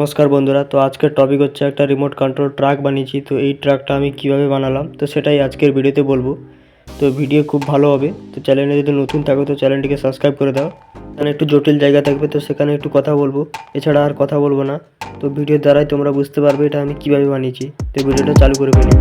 নমস্কার বন্ধুরা। তো আজকের টপিক হচ্ছে একটা রিমোট কন্ট্রোল ট্রাক বানিয়েছি। তো এই ট্রাকটা আমি কিভাবে বানালাম তো সেটাই আজকের ভিডিওতে বলবো। তো ভিডিও খুব ভালো হবে। তো চ্যানেলে যদি নতুন থাকো তো চ্যানেলটিকে সাবস্ক্রাইব করে দাও। এখানে একটু জটিল জায়গা থাকবে তো সেখানে একটু কথা বলবো, এছাড়া আর কথা বলবো না। তো ভিডিওর দ্বারাই তোমরা বুঝতে পারবে এটা আমি কিভাবে বানিয়েছি। তো ভিডিওটা চালু করে ফেলি।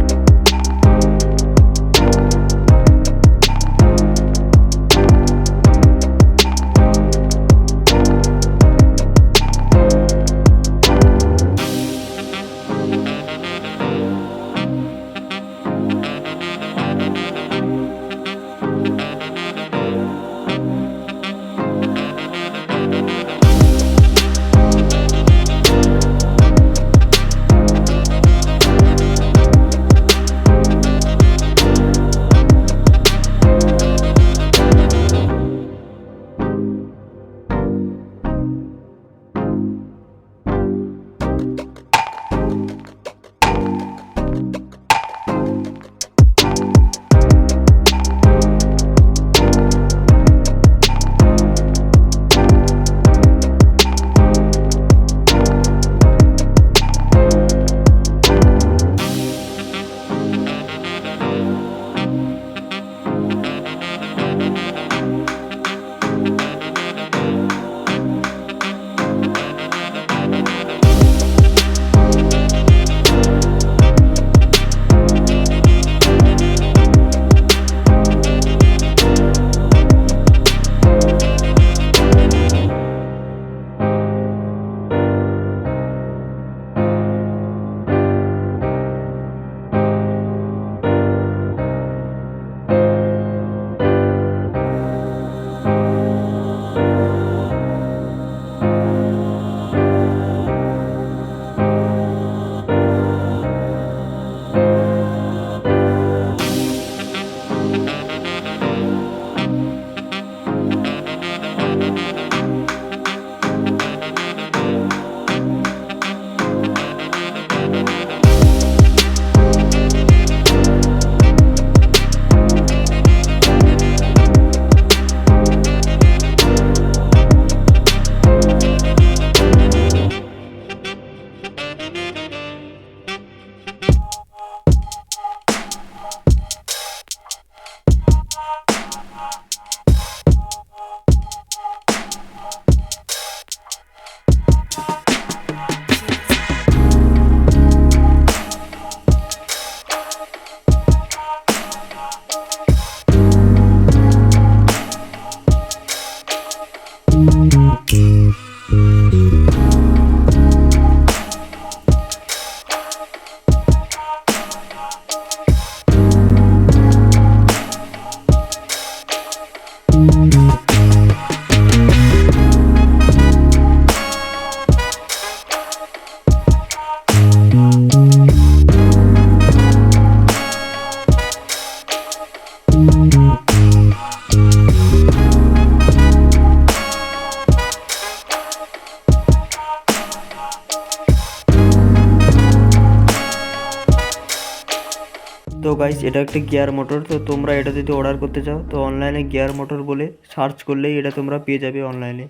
তো গাইস, এটা একটা গিয়ার মোটর। তো তোমরা এটা যদি অর্ডার করতে চাও তো অনলাইনে গিয়ার মোটর বলে সার্চ করলেই এটা তোমরা পেয়ে যাবে অনলাইনে।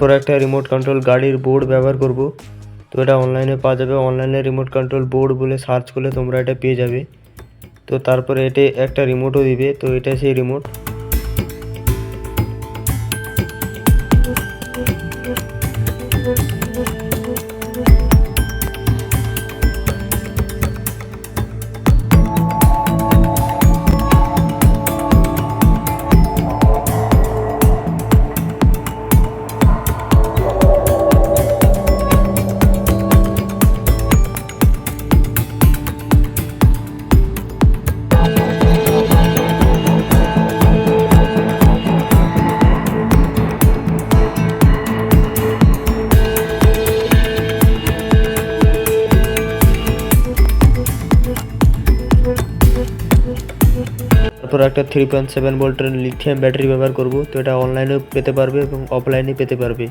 তারপর একটা রিমোট কন্ট্রোল গাড়ির বোর্ড ব্যবহার করব। তো এটা অনলাইনে পাওয়া যাবে, অনলাইনে রিমোট কন্ট্রোল বোর্ড বলে সার্চ করলে তোমরা এটা পেয়ে যাবে। তো তারপরে এটা একটা রিমোটও দিবে, তো এটা সেই রিমোট। তারপর একটা 3.7 ভোল্টের লিথিয়াম ব্যাটারি ব্যবহার করব। তো এটা অনলাইনেও পেতে পারবে এবং অফলাইনে পেতে পারবে।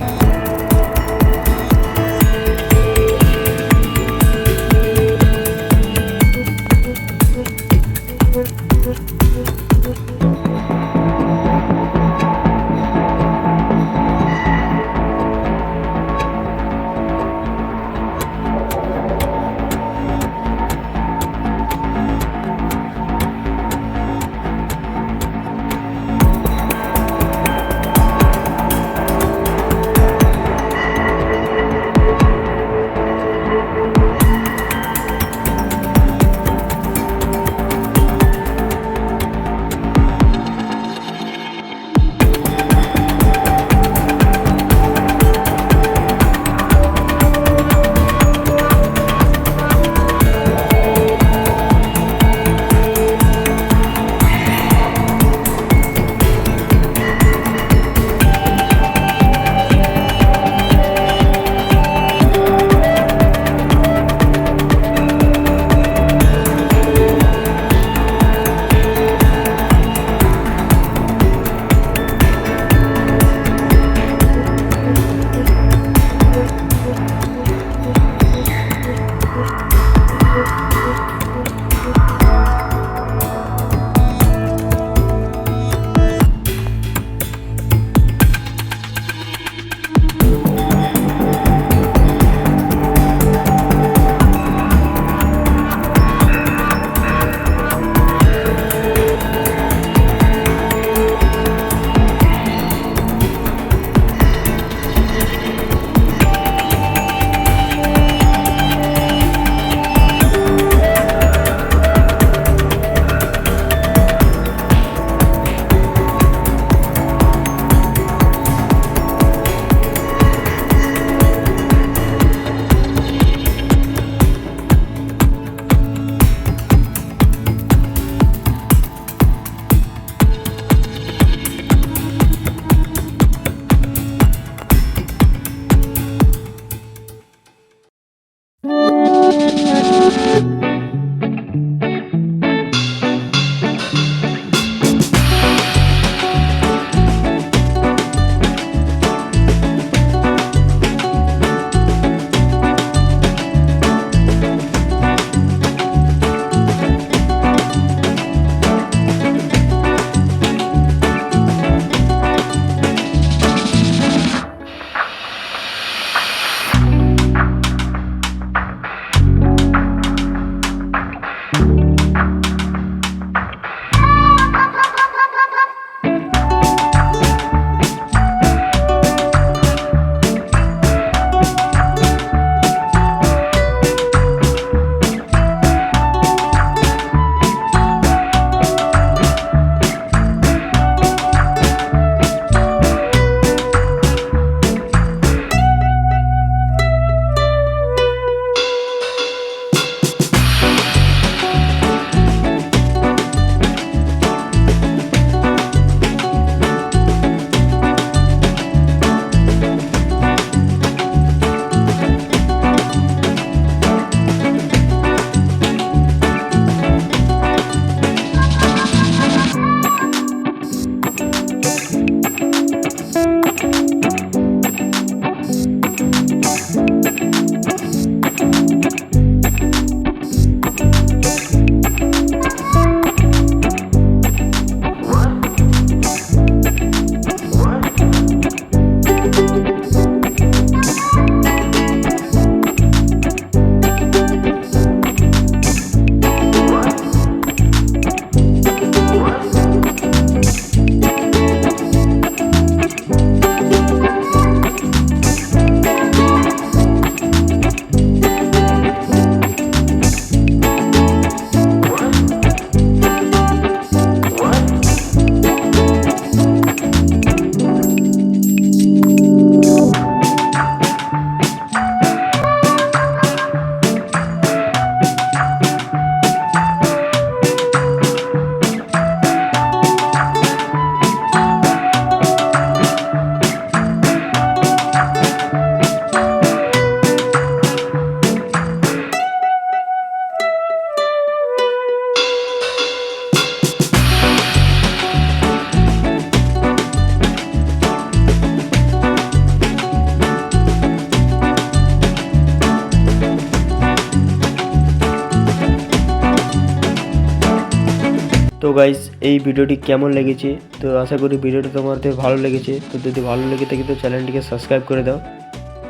তো গাইস এই ভিডিওটি কেমন লেগেছে, তো আশা করি ভিডিওটি তোমাদের ভালো লেগেছে। তো যদি ভালো লেগে থাকে তো চ্যানেলটিকে সাবস্ক্রাইব করে দাও।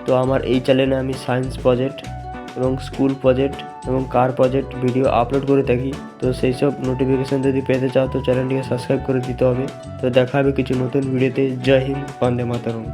তো আমার এই চ্যানেলে আমি সায়েন্স প্রজেক্ট এবং স্কুল প্রজেক্ট এবং কার প্রজেক্ট ভিডিও আপলোড করে থাকি। তো সেই সব নোটিফিকেশান যদি পেতে চাও তো চ্যানেলটিকে সাবস্ক্রাইব করে দিতে হবে। তো দেখা হবে কিছু নতুন ভিডিওতে। জয় হিন্দ, বন্দে মাতরম।